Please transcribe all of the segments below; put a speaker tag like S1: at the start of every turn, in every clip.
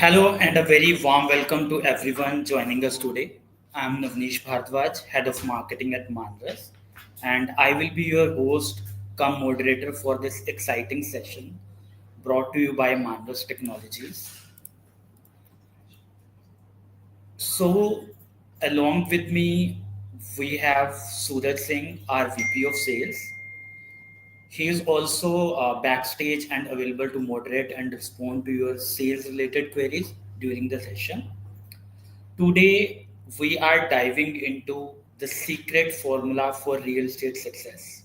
S1: Hello and a very warm welcome to everyone joining us today. I'm Navneesh Bhardwaj, Head of Marketing at Manras, and I will be your host come moderator for this exciting session brought to you by Manras Technologies. So, along with me, we have Suraj Singh, our VP of Sales. He is also backstage and available to moderate and respond to your sales related queries during the session. Today, we are diving into the secret formula for real estate success,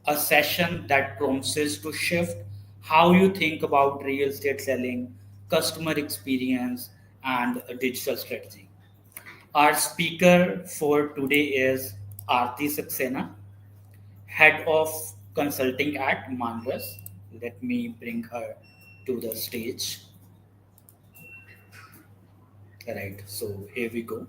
S1: a session that promises to shift how you think about real estate selling, customer experience, and a digital strategy. Our speaker for today is Aartie Saxena, Head of Consulting at Manras. Let me bring her to the stage. Right, so here we go.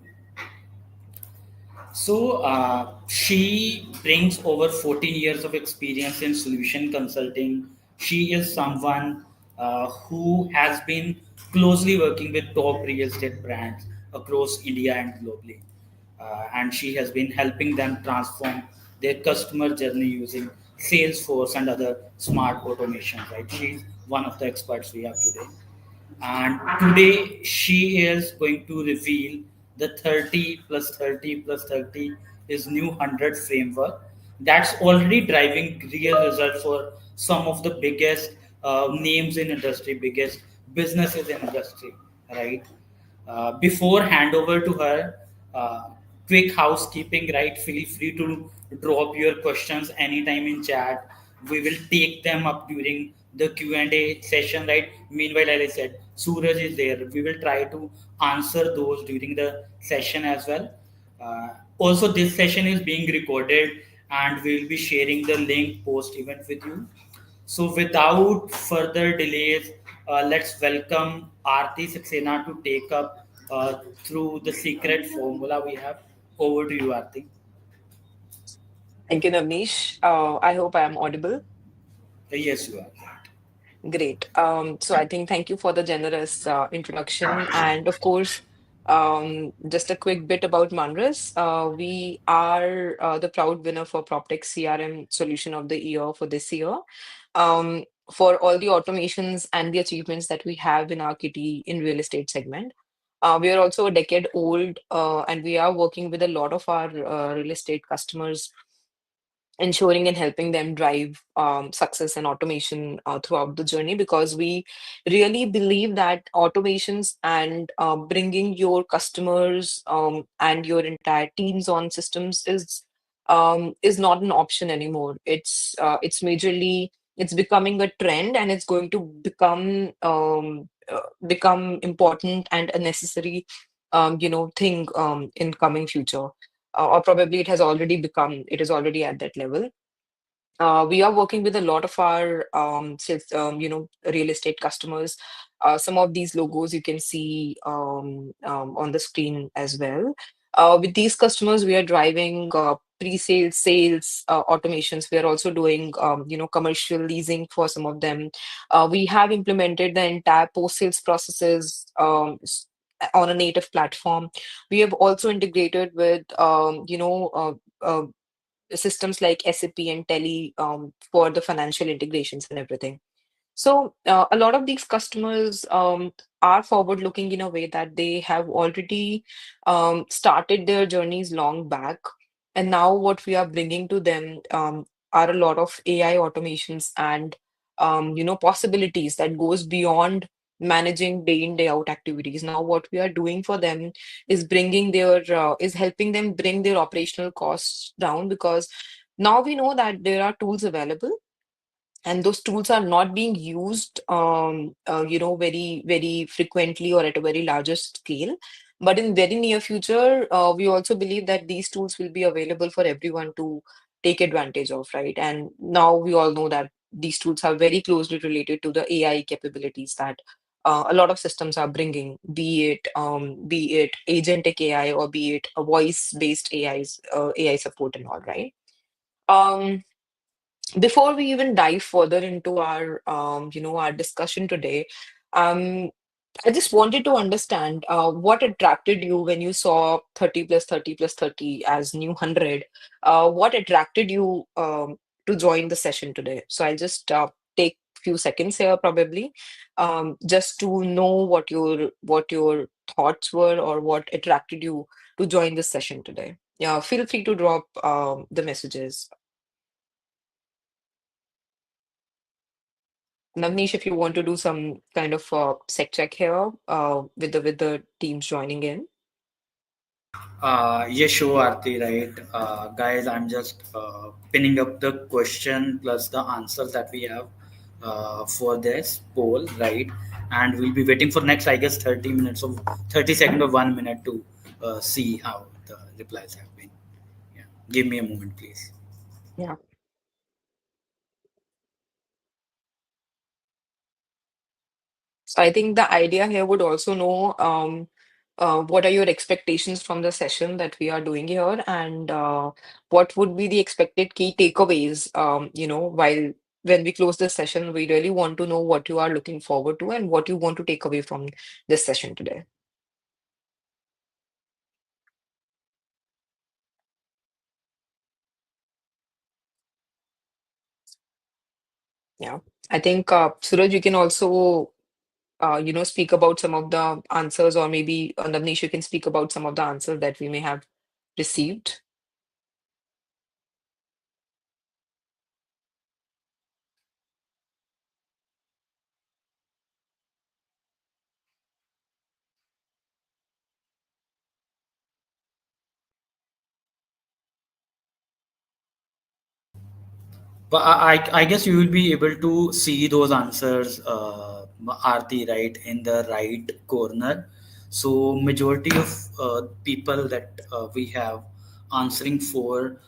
S1: She brings over 14 years of experience in solution consulting. She is someone who has been closely working with top real estate brands across India and globally. And she has been helping them transform their customer journey using Salesforce and other smart automation. Right? She's one of the experts we have today. And today she is going to reveal the 30 plus 30 plus 30 is new 100 framework that's already driving real results for some of the biggest names in industry, biggest businesses in industry, right? Before handover to her, uh, quick housekeeping, right? Feel free to drop your questions anytime in chat. We will take them up during the Q&A session, right? Meanwhile, as I said, Suraj is there. We will try to answer those during the session as well. Also, this session is being recorded and we will be sharing the link post event with you. So, without further delays, let's welcome Aartie Saxena to take up through the secret formula we have. Over to you, Aarti.
S2: Thank you, Navneesh. I hope I am audible.
S1: Yes, you are. Right.
S2: Great. So I think thank you for the generous introduction. And of course, just a quick bit about Manras. We are the proud winner for PropTech CRM Solution of the Year for this year. Um, for all the automations and the achievements that we have in our kitty in real estate segment. We are also a decade old, and we are working with a lot of our real estate customers ensuring and helping them drive success and automation throughout the journey because we really believe that automations and bringing your customers and your entire teams on systems is not an option anymore. It's majorly it's becoming a trend and it's going to become important and a necessary thing in coming future, or probably it is already at that level. We are working with a lot of our real estate customers. Some of these logos you can see on the screen as well. With these customers, we are driving pre-sales, sales, automations. We are also doing commercial leasing for some of them. We have implemented the entire post-sales processes on a native platform. We have also integrated with systems like SAP and Tele for the financial integrations and everything. So a lot of these customers are forward looking in a way that they have already started their journeys long back. And now what we are bringing to them are a lot of AI automations and possibilities that goes beyond managing day in day out activities. Now what we are doing for them is helping them bring their operational costs down, because now we know that there are tools available and those tools are not being used very very frequently or at a very larger scale. But in very near future, we also believe that these tools will be available for everyone to take advantage of, right? And now we all know that these tools are very closely related to the AI capabilities that a lot of systems are bringing, be it agentic AI or be it a voice based AI support and all, right? um Before we even dive further into our discussion today, um I just wanted to understand what attracted you when you saw 30 plus 30 plus 30 as new 100. What attracted you to join the session today? So I'll just take few seconds here probably just to know what your thoughts were or what attracted you to join this session today. Yeah, feel free to drop the messages. Navneesh, if you want to do some kind of sec check here with the teams joining in.
S1: Yeah, sure, Aarti, right? Guys, I'm just pinning up the question plus the answers that we have for this poll, right? And we'll be waiting for next, I guess, 30 minutes of 30 seconds or 1 minute to see how the replies have been. Yeah. Give me a moment, please.
S2: Yeah. So I think the idea here would also know what are your expectations from the session that we are doing here, and what would be the expected key takeaways, while when we close this session, we really want to know what you are looking forward to and what you want to take away from this session today. Yeah. I think Suraj, you can also speak about some of the answers, or maybe Navneesh, you can speak about some of the answers that we may have received.
S1: But I guess you will be able to see those answers, Aarti, right, in the right corner. So majority of people that we have answering for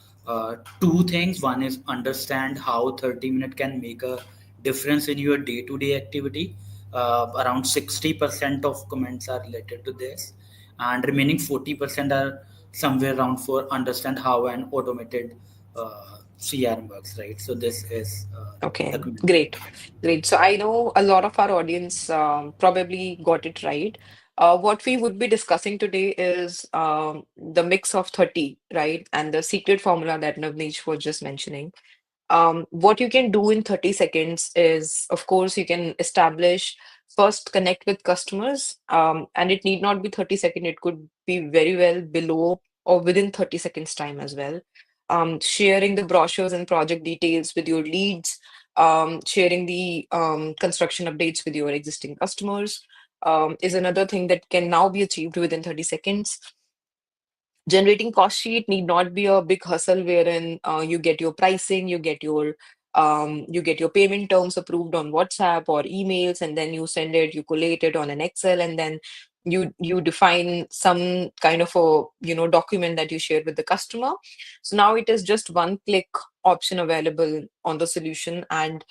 S1: two things. One is understand how 30 minute can make a difference in your day-to-day activity. Around 60% of comments are related to this, and remaining 40% are somewhere around for understand how an automated CRM works, right? So this is the
S2: Okay,
S1: comment.
S2: great. Great. So I know a lot of our audience probably got it right. What we would be discussing today is the mix of 30, right? And the secret formula that Navneesh was just mentioning. What you can do in 30 seconds is, of course, you can establish, first connect with customers, and it need not be 30 seconds, it could be very well below or within 30 seconds time as well. Sharing the brochures and project details with your leads, sharing the construction updates with your existing customers is another thing that can now be achieved within 30 seconds. Generating cost sheet need not be a big hustle wherein you get your pricing, you get your payment terms approved on WhatsApp or emails, and then you send it, you collate it on an Excel, and then you define some kind of a document that you share with the customer. So now it is just one click option available on the solution, and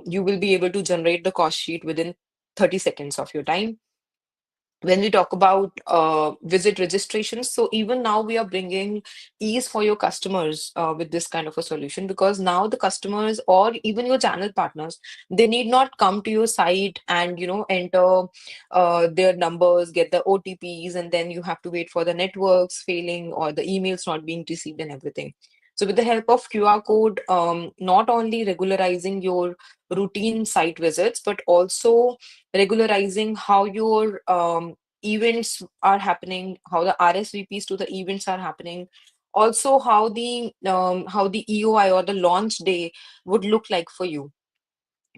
S2: you will be able to generate the cost sheet within 30 seconds of your time. When we talk about visit registrations, so even now we are bringing ease for your customers with this kind of a solution, because now the customers or even your channel partners, they need not come to your site and enter their numbers, get the OTPs, and then you have to wait for the networks failing or the emails not being received and everything. So with the help of QR code, not only regularizing your routine site visits, but also regularizing how your events are happening, how the RSVPs to the events are happening, also how the EOI or the launch day would look like for you.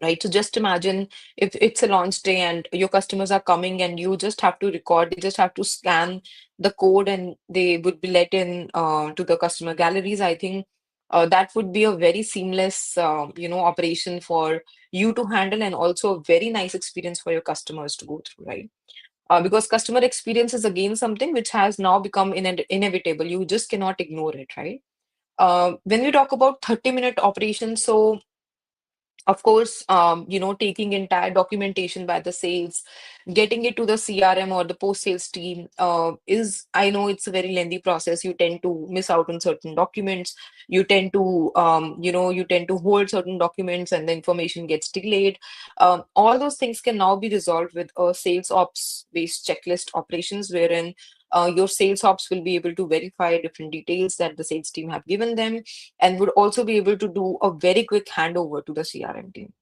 S2: Right. So just imagine if it's a launch day and your customers are coming and you just have to record, they just have to scan the code and they would be let in to the customer galleries. I think that would be a very seamless, operation for you to handle, and also a very nice experience for your customers to go through, right? Because customer experience is again something which has now become inevitable. You just cannot ignore it, right? When we talk about 30-minute operations, so Of course, taking entire documentation by the sales, getting it to the CRM or the post sales team is, I know it's a very lengthy process. You tend to miss out on certain documents. You tend to hold certain documents and the information gets delayed. All those things can now be resolved with a sales ops based checklist operations, wherein your sales ops will be able to verify different details that the sales team have given them, and would also be able to do a very quick handover to the CRM team,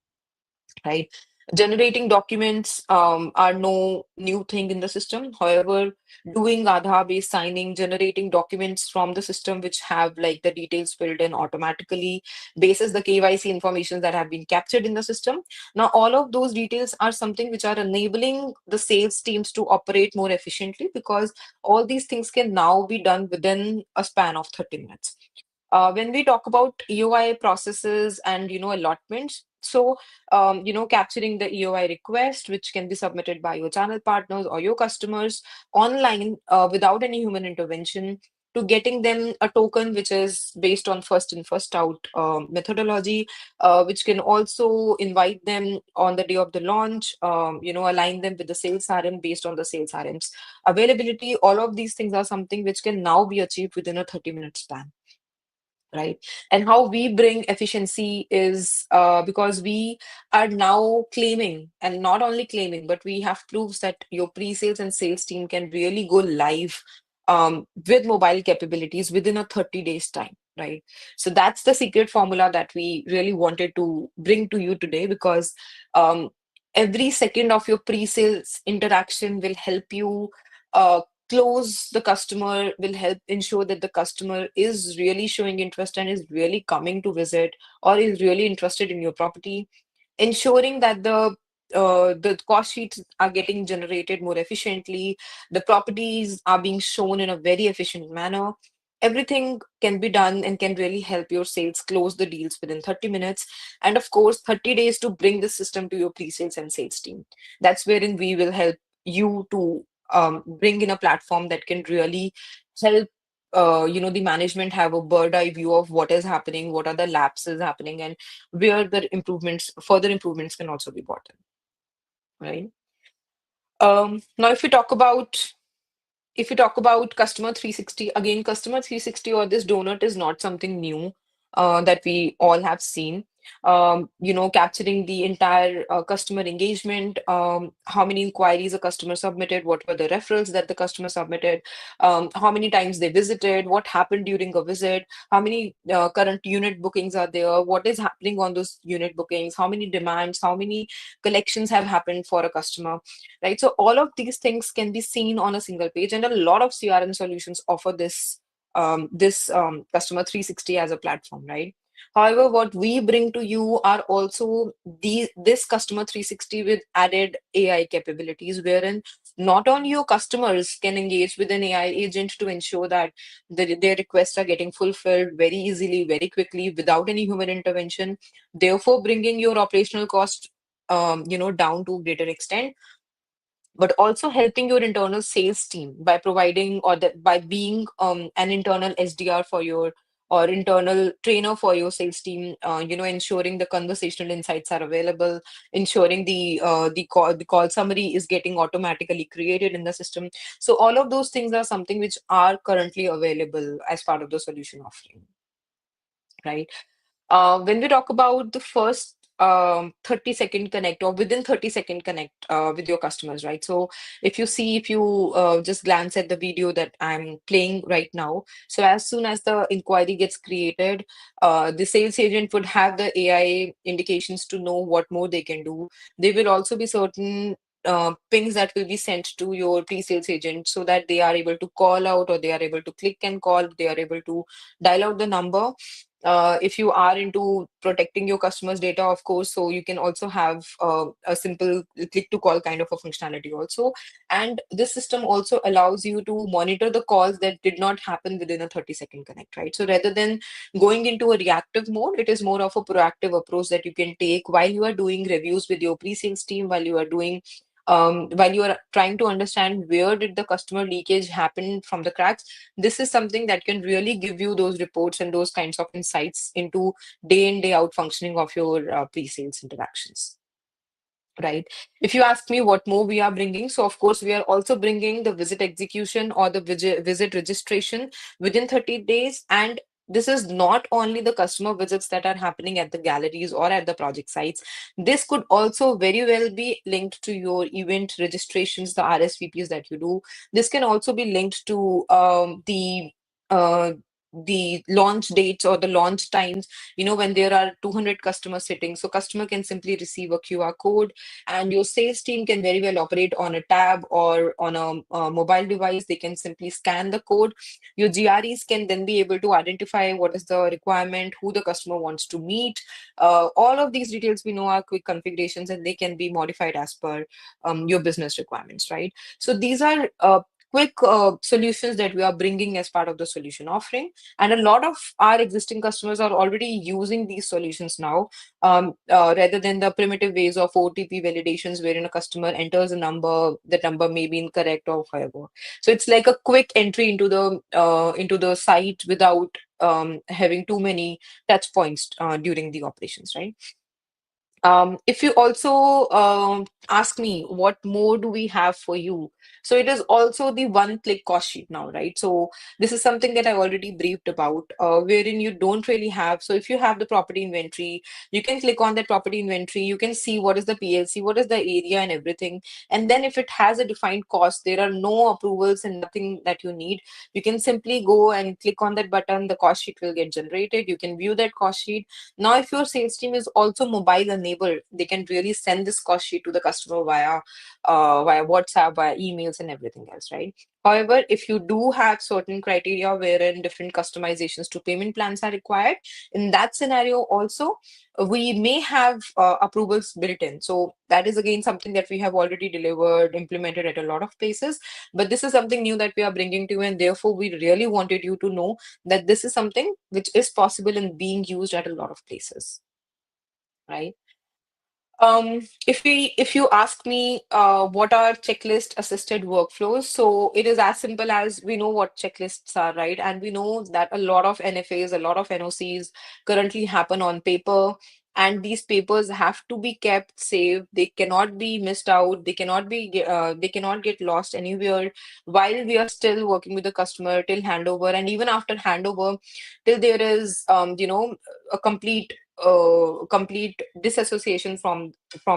S2: right? Generating documents are no new thing in the system. However, doing Aadhaar-based signing, generating documents from the system which have like the details filled in automatically, basis the KYC information that have been captured in the system. Now, all of those details are something which are enabling the sales teams to operate more efficiently, because all these things can now be done within a span of 30 minutes. When we talk about EOI processes and allotments, so capturing the EOI request, which can be submitted by your channel partners or your customers online without any human intervention, to getting them a token which is based on first in first out methodology, which can also invite them on the day of the launch, align them with the sales RM based on the sales RM's availability. All of these things are something which can now be achieved within a 30-minute span, right? And how we bring efficiency is because we are now claiming, and not only claiming, but we have proofs that your pre-sales and sales team can really go live with mobile capabilities within a 30 days time, right? So that's the secret formula that we really wanted to bring to you today, because um, every second of your pre-sales interaction will help you uh, close the customer, will help ensure that the customer is really showing interest and is really coming to visit or is really interested in your property, ensuring that the cost sheets are getting generated more efficiently, the properties are being shown in a very efficient manner. Everything can be done and can really help your sales close the deals within 30 minutes. And of course, 30 days to bring the system to your pre-sales and sales team. That's wherein we will help you to bring in a platform that can really help the management have a bird eye view of what is happening, what are the lapses happening, and where the further improvements can also be brought in, right? Now, if we talk about customer 360, again, customer 360 or this donut is not something new that we all have seen. Capturing the entire customer engagement, how many inquiries a customer submitted, what were the referrals that the customer submitted, how many times they visited, what happened during a visit, how many current unit bookings are there, what is happening on those unit bookings, how many demands, how many collections have happened for a customer, right? So all of these things can be seen on a single page, and a lot of CRM solutions offer this customer 360 as a platform, right? However, what we bring to you are also this customer 360 with added AI capabilities, wherein not only your customers can engage with an AI agent to ensure that their requests are getting fulfilled very easily, very quickly, without any human intervention, therefore bringing your operational cost down to a greater extent, but also helping your internal sales team by providing by being an internal SDR for your or internal trainer for your sales team, ensuring the conversational insights are available, ensuring the call summary is getting automatically created in the system. So all of those things are something which are currently available as part of the solution offering, right? When we talk about the first 30-second connect or within 30-second connect with your customers, right? So if you just glance at the video that I'm playing right now, so as soon as the inquiry gets created, the sales agent would have the AI indications to know what more they can do. There will also be certain pings that will be sent to your pre-sales agent so that they are able to call out, or they are able to click and call, they are able to dial out the number. If you are into protecting your customers' data, of course, so you can also have a simple click to call kind of a functionality also. And this system also allows you to monitor the calls that did not happen within a 30-second connect, right? So rather than going into a reactive mode, it is more of a proactive approach that you can take while you are doing reviews with your pre-sales team, while you are doing while you are trying to understand where did the customer leakage happen from the cracks. This is something that can really give you those reports and those kinds of insights into day in day out functioning of your pre-sales interactions. Right. If you ask me what more we are bringing, so of course we are also bringing the visit execution or the visit registration within 30 days. And this is not only the customer visits that are happening at the galleries or at the project sites. This could also very well be linked to your event registrations, the RSVPs that you do. This can also be linked to uh, the launch dates or the launch times, when there are 200 customers sitting. So customer can simply receive a QR code, and your sales team can very well operate on a tab or on a mobile device. They can simply scan the code. Your GREs can then be able to identify what is the requirement, who the customer wants to meet. All of these details we know are quick configurations, and they can be modified as per your business requirements, right? So these are quick solutions that we are bringing as part of the solution offering. And a lot of our existing customers are already using these solutions now, rather than the primitive ways of OTP validations wherein a customer enters a number, the number may be incorrect or whatever. So it's like a quick entry into the site without having too many touch points during the operations, right? If you also ask me what more do we have for you, so it is also the one-click cost sheet now, right? So this is something that I already briefed about, wherein you don't really have. So if you have the property inventory, you can click on that property inventory. You can see what is the PLC, what is the area, and everything. And then if it has a defined cost, there are no approvals and nothing that you need. You can simply go and click on that button. The cost sheet will get generated. You can view that cost sheet. Now, if your sales team is also mobile enabled, they can really send this cost sheet to the customer via WhatsApp, via emails, and everything else, right? However, if you do have certain criteria wherein different customizations to payment plans are required, in that scenario also, we may have approvals built in. So that is again something that we have already delivered, implemented at a lot of places. But this is something new that we are bringing to you, and therefore we really wanted you to know that this is something which is possible and being used at a lot of places, right? If you ask me, what are checklist assisted workflows? So it is as simple as we know what checklists are, right? And we know that a lot of NFAs, a lot of NOCs currently happen on paper, and these papers have to be kept safe. They cannot be missed out. They cannot get lost anywhere while we are still working with the customer till handover, and even after handover, till there is, a complete disassociation from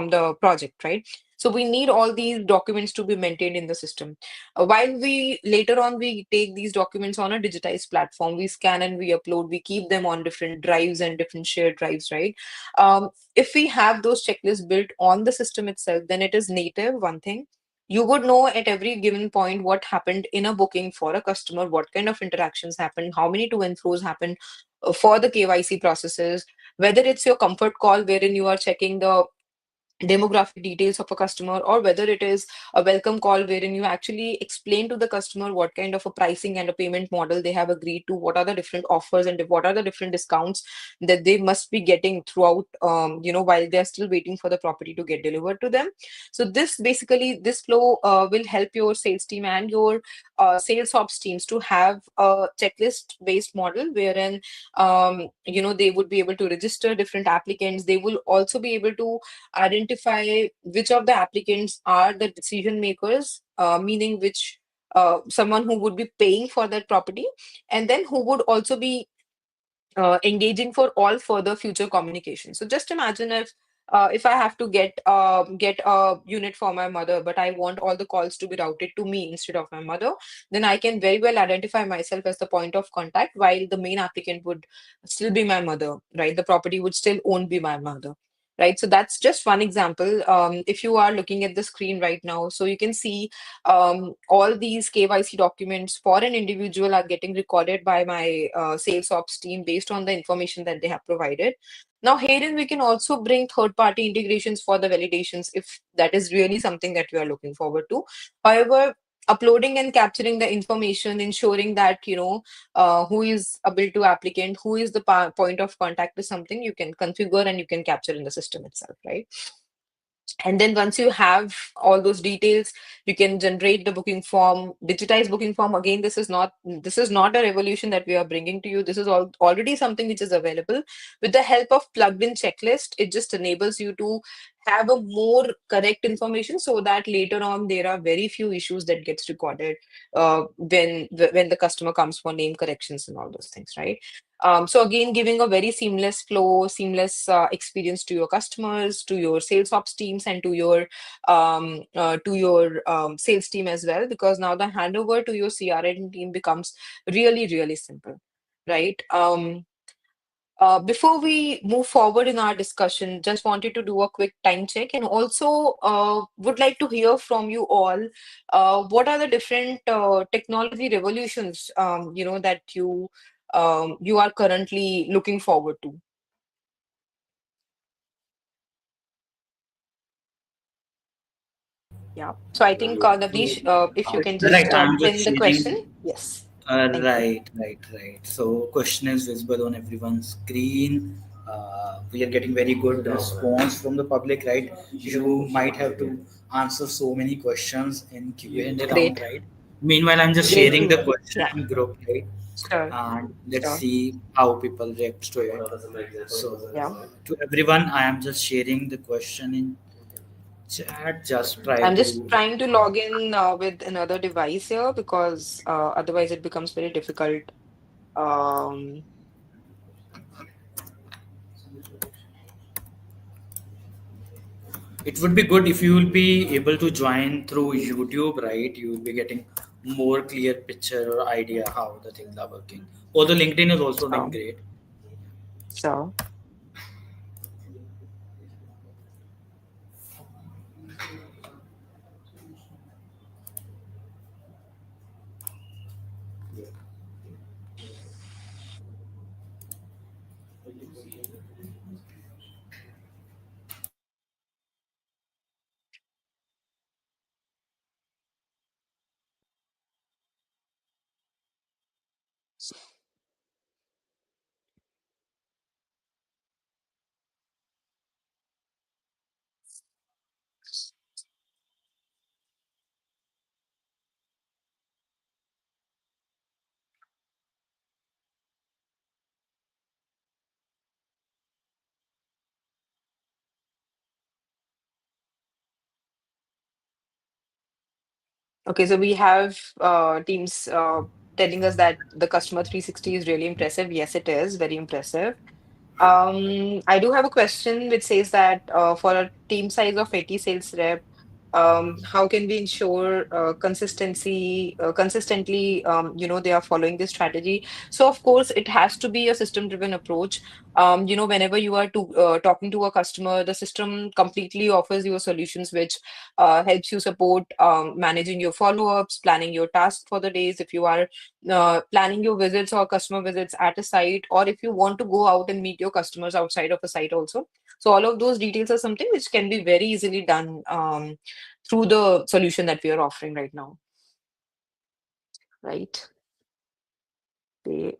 S2: the project, right? So we need all these documents to be maintained in the system. While we later on we take these documents on a digitized platform, we scan and we upload, we keep them on different drives and different shared drives, right? If we have those checklists built on the system itself, then it is native, one thing. You would know at every given point what happened in a booking for a customer, what kind of interactions happened, how many to and fro's happened for the KYC processes, whether it's your comfort call wherein you are checking the demographic details of a customer, or whether it is a welcome call wherein you actually explain to the customer what kind of a pricing and a payment model they have agreed to, what are the different offers and what are the different discounts that they must be getting throughout, while they're still waiting for the property to get delivered to them. So this flow will help your sales team and your sales ops teams to have a checklist based model wherein they would be able to register different applicants. They will also be able to identify which of the applicants are the decision makers, meaning which someone who would be paying for that property, and then who would also be engaging for all further future communication. So just imagine if I have to get a unit for my mother, but I want all the calls to be routed to me instead of my mother, then I can very well identify myself as the point of contact, while the main applicant would still be my mother, right? The property would still own be my mother. Right, so that's just one example. If you are looking at the screen right now, so you can see all these KYC documents for an individual are getting recorded by my sales ops team based on the information that they have provided. Now, herein we can also bring third-party integrations for the validations if that is really something that we are looking forward to. However, uploading and capturing the information, ensuring that who is a bill to applicant, who is the point of contact is something you can configure and you can capture in the system itself, right? And then once you have all those details, you can generate the booking form, digitize booking form. Again, this is not a revolution that we are bringing to you. This is already something which is available. With the help of plugged in checklist, it just enables you to have a more correct information, so that later on there are very few issues that gets recorded when the customer comes for name corrections and all those things, right? So again, giving a very seamless flow, seamless experience to your customers, to your sales ops teams, and to your sales team as well. Because now the handover to your CRM team becomes really, really simple, right? Before we move forward in our discussion, just wanted to do a quick time check, and also would like to hear from you all. What are the different technology revolutions, that you are currently looking forward to? Yeah. So I think, Navneesh, if you can
S1: Right,
S2: just
S1: I'm just
S2: pin the question.
S1: sharing.
S2: Yes. Thank you.
S1: Right. So, question is visible on everyone's screen. We are getting very good response from the public, right? You might have to answer so many questions in Q&A round,
S2: Great.
S1: right? Meanwhile, I'm just
S2: Great
S1: sharing the
S2: to
S1: question
S2: Yeah.
S1: in group, right?
S2: Sure.
S1: And let's
S2: Sure.
S1: see how people react to it. So,
S2: Yeah.
S1: to everyone, I am just sharing the question in chat. Just try
S2: I'm just
S1: to.
S2: trying to log in with another device here, because otherwise it becomes very difficult. Um,
S1: It would be good if you will be able to join through YouTube, right? You will be getting more clear picture or idea how the things are working. Although LinkedIn is also doing
S2: so,
S1: great.
S2: so okay, so we have teams telling us that the customer 360 is really impressive. Yes, it is very impressive. I do have a question which says that for a team size of 80 sales rep, how can we ensure consistently, they are following this strategy? So, of course, it has to be a system-driven approach. Whenever you are talking to a customer, the system completely offers you solutions which helps you support managing your follow-ups, planning your tasks for the days. If you are planning your visits or customer visits at a site, or if you want to go out and meet your customers outside of a site also. So all of those details are something which can be very easily done through the solution that we are offering right now, right? Okay.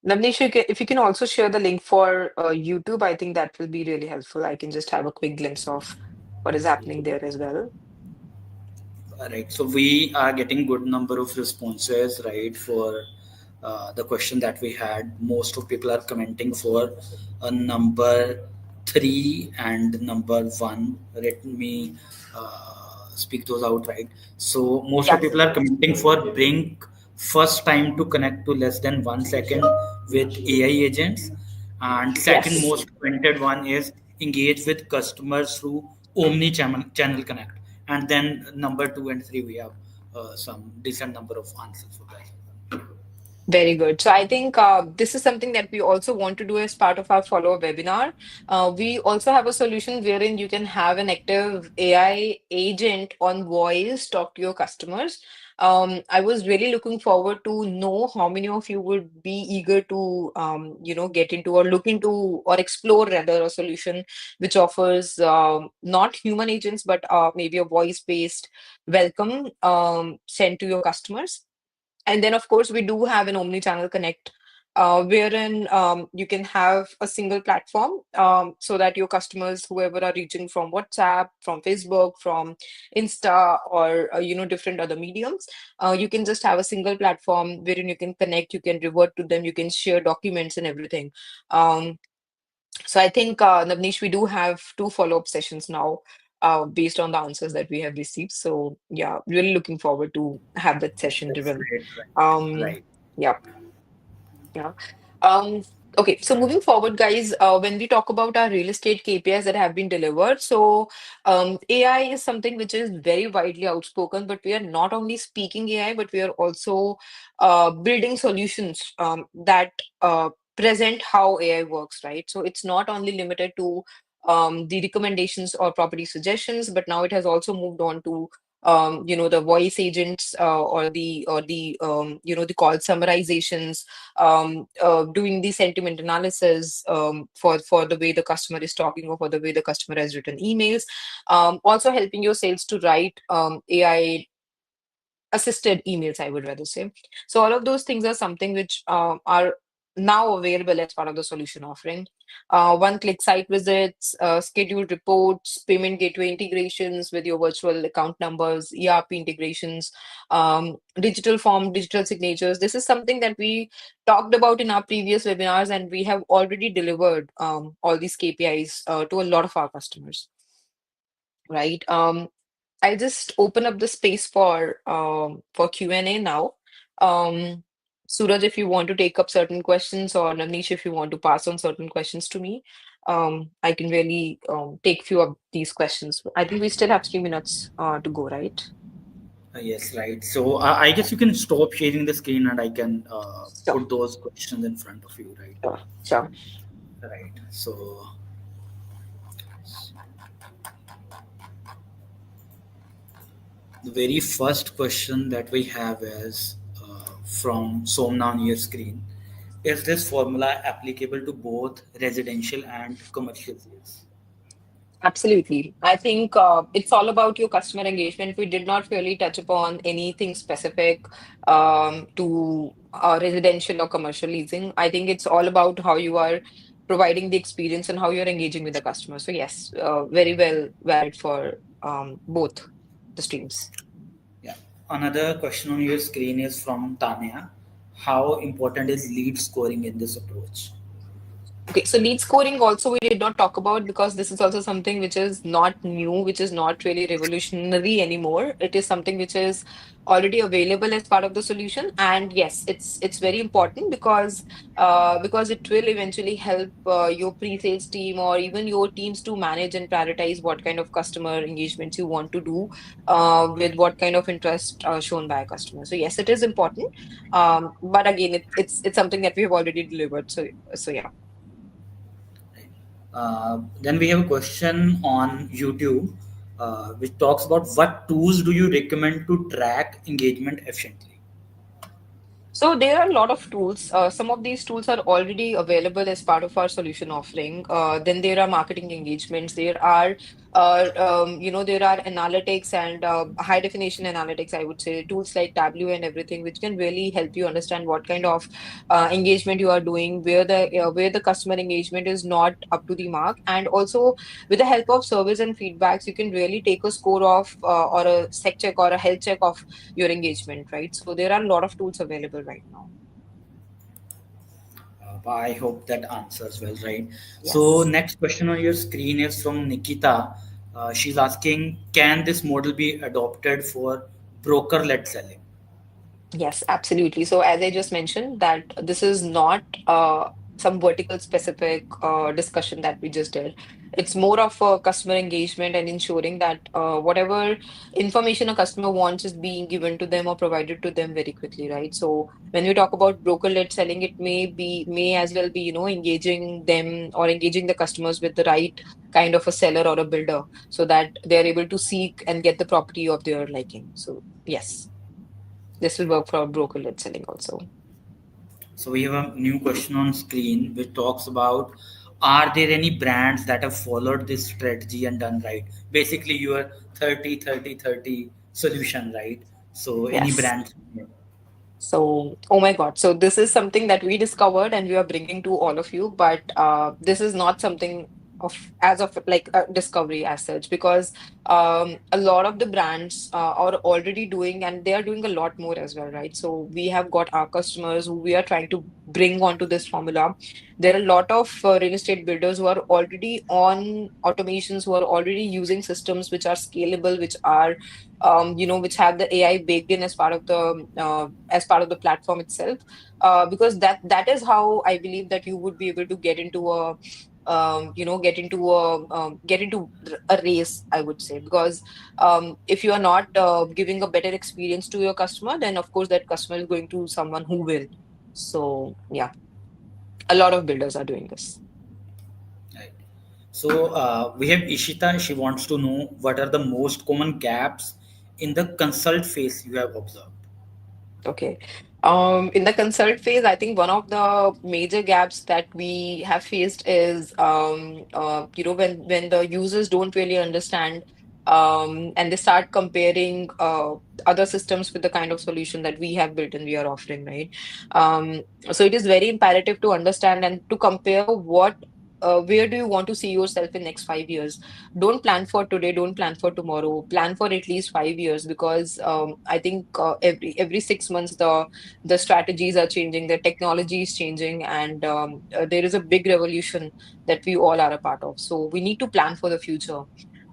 S2: Navneesh, if you can also share the link for YouTube, I think that will be really helpful. I can just have a quick glimpse of what is happening there as well.
S1: Right. So we are getting good number of responses, right, for the question that we had. Most of people are commenting for a number three and number one. Let me speak those out, right. So most of
S2: Yeah.
S1: people are commenting for bring first time to connect to less than 1 second with AI agents, and second
S2: Yes.
S1: most commented one is engage with customers through omni channel connect, and then number two and three we have some decent number of answers for that.
S2: Very good. So I think this is something that we also want to do as part of our follow-up webinar. We also have a solution wherein you can have an active AI agent on voice talk to your customers. I was really looking forward to know how many of you would be eager to, get into or look into or explore rather a solution which offers not human agents, but maybe a voice-based welcome sent to your customers. And then, of course, we do have an omni-channel connect. wherein you can have a single platform so that your customers, whoever are reaching from WhatsApp, from Facebook, from Insta, or different other mediums, you can just have a single platform wherein you can connect, you can revert to them, you can share documents and everything. Um, so I think, Navneesh, we do have two follow-up sessions now based on the answers that we have received. So yeah, really looking forward to have that session
S1: That's
S2: driven.
S1: right, right,
S2: Um,
S1: right.
S2: yeah. Yeah. Um, okay, so moving forward, guys, when we talk about our real estate KPIs that have been delivered, so AI is something which is very widely outspoken, but we are not only speaking AI, but we are also building solutions that present how AI works, right? So it's not only limited to the recommendations or property suggestions, but now it has also moved on to the voice agents or the call summarizations, doing the sentiment analysis for the way the customer is talking or for the way the customer has written emails, also helping your sales to write AI assisted emails, I would rather say. So all of those things are something which are now available as part of the solution offering. One-click site visits, scheduled reports, payment gateway integrations with your virtual account numbers, ERP integrations, digital form, digital signatures. This is something that we talked about in our previous webinars, and we have already delivered all these KPIs to a lot of our customers, right? I just open up the space for Q&A now. Um, Suraj, if you want to take up certain questions, or Nanish, if you want to pass on certain questions to me, I can really take few of these questions. I think we still have 3 minutes to go, right?
S1: Yes, right. So I guess you can stop sharing the screen and I can
S2: Sure,
S1: put those questions in front of you, right?
S2: sure, sure.
S1: Right. So the very first question that we have is from Somna on your screen. Is this formula applicable to both residential and commercial sales?
S2: Absolutely. I think it's all about your customer engagement. We did not really touch upon anything specific to residential or commercial leasing. I think it's all about how you are providing the experience and how you're engaging with the customer. So yes, very well valid for both the streams.
S1: Yeah. Another question on your screen is from Tanya. How important is lead scoring in this approach?
S2: Okay, so lead scoring also we did not talk about because this is also something which is not new, which is not really revolutionary anymore. It is something which is already available as part of the solution, and yes, it's very important because it will eventually help your pre-sales team or even your teams to manage and prioritize what kind of customer engagements you want to do with what kind of interest shown by a customer. So yes, it is important, but again, it's something that we have already delivered. So yeah.
S1: Then we have a question on YouTube, which talks about what tools do you recommend to track engagement efficiently?
S2: So there are a lot of tools. Some of these tools are already available as part of our solution offering. Then there are marketing engagements. There are analytics and high definition analytics. I would say tools like Tableau and everything, which can really help you understand what kind of engagement you are doing, where the customer engagement is not up to the mark, and also with the help of surveys and feedbacks, you can really take a score of or a sec check or a health check of your engagement, right? So there are a lot of tools available right now.
S1: I hope that answers well, right? So,
S2: Yes.
S1: next question on your screen is from Nikita. She's asking, can this model be adopted for broker-led selling?
S2: Yes, absolutely. So as I just mentioned, that this is not some vertical specific discussion that we just did. It's more of a customer engagement and ensuring that whatever information a customer wants is being given to them or provided to them very quickly, right? So when we talk about broker-led selling, it may as well be, engaging them or engaging the customers with the right kind of a seller or a builder so that they're able to seek and get the property of their liking. So yes. This will work for broker-led selling also.
S1: So, we have a new question on screen which talks about, are there any brands that have followed this strategy and done right? Basically, your 30-30-30 solution, right? So, any
S2: Yes.
S1: brands?
S2: So, oh my God. So this is something that we discovered and we are bringing to all of you, but this is not something of as of like a discovery as such, because a lot of the brands are already doing, and they are doing a lot more as well, right? So we have got our customers who we are trying to bring onto this formula. There are a lot of real estate builders who are already on automations, who are already using systems which are scalable, which are which have the AI baked in as part of the platform itself. Because that is how I believe that you would be able to get into a get into a race, I would say. Because if you are not giving a better experience to your customer, then of course that customer is going to someone who will. So yeah, a lot of builders are doing this.
S1: Right. So we have Ishita. She wants to know what are the most common gaps in the consult phase you have observed.
S2: Okay. In the consult phase, I think one of the major gaps that we have faced is, when the users don't really understand, and they start comparing other systems with the kind of solution that we have built and we are offering, right? So it is very imperative to understand and to compare where do you want to see yourself in next 5 years. Don't plan for today, don't plan for tomorrow, plan for at least 5 years, because I think every 6 months the strategies are changing, the technology is changing, and there is a big revolution that we all are a part of. So we need to plan for the future,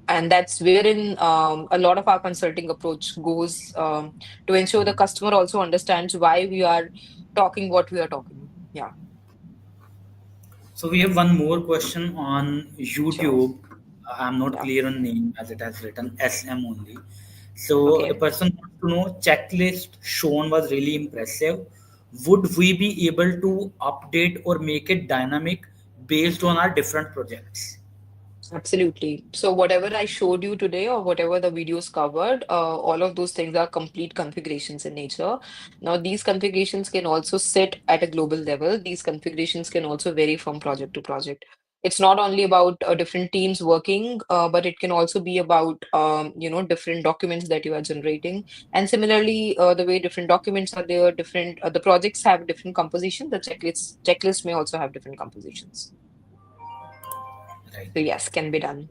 S2: and that's wherein a lot of our consulting approach goes, to ensure the customer also understands why we are talking what we are talking. Yeah,
S1: So we have one more question on
S2: sure.
S1: YouTube. I'm not
S2: Yeah.
S1: clear on name as it has written SM only. So the
S2: Okay.
S1: person wants to know checklist shown was really impressive. Would we be able to update or make it dynamic based on our different projects?
S2: Absolutely. So whatever I showed you today or whatever the videos covered, all of those things are complete configurations in nature. Now, these configurations can also sit at a global level. These configurations can also vary from project to project. It's not only about different teams working, but it can also be about different documents that you are generating. And similarly, the way different documents are there, different the projects have different composition. The checklist may also have different compositions.
S1: Right.
S2: So yes, can be done.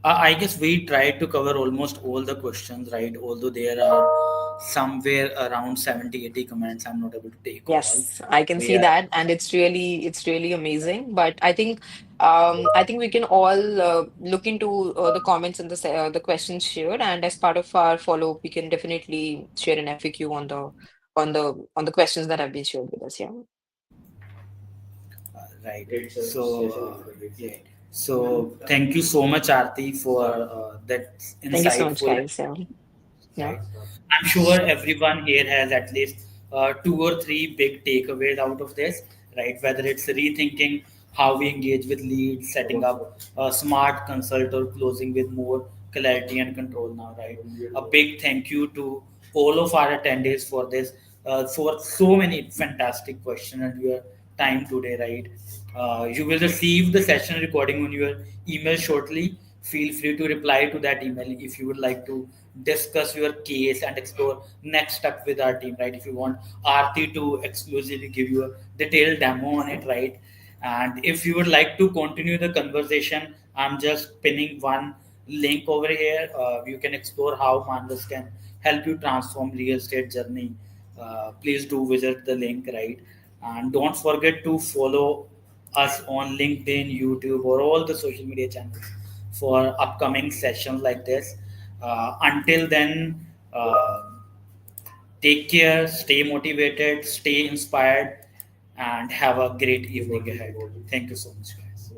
S1: I guess we tried to cover almost all the questions, right? Although there are somewhere around 70, 80 comments, I'm not able to take all.
S2: Yes, I can
S1: We
S2: see
S1: are
S2: that, and it's really amazing. But I think we can all look into the comments and the questions shared, and as part of our follow-up, we can definitely share an FAQ on the questions that have been shared with us. Yeah.
S1: right. Yeah. So thank you so much, Aarti, for that
S2: Thank you so much,
S1: insightful.
S2: guys. Yeah. Yeah.
S1: Right. I'm sure everyone here has at least two or three big takeaways out of this, right? Whether it's rethinking how we engage with leads, setting up a smart consult, or closing with more clarity and control now, right? A big thank you to all of our attendees for this, for so many fantastic questions and your time today, right? You will receive the session recording on your email shortly. Feel free to reply to that email if you would like to discuss your case and explore next step with our team, right? If you want Aarti to exclusively give you a detailed demo on it, right? And if you would like to continue the conversation, I'm just pinning one link over here. You can explore how Manras can help you transform real estate journey. Please do visit the link, right? And don't forget to follow us on LinkedIn, YouTube, or all the social media channels for upcoming sessions like this. Until then, take care, stay motivated, stay inspired, and have a great evening ahead. Thank you so much, guys.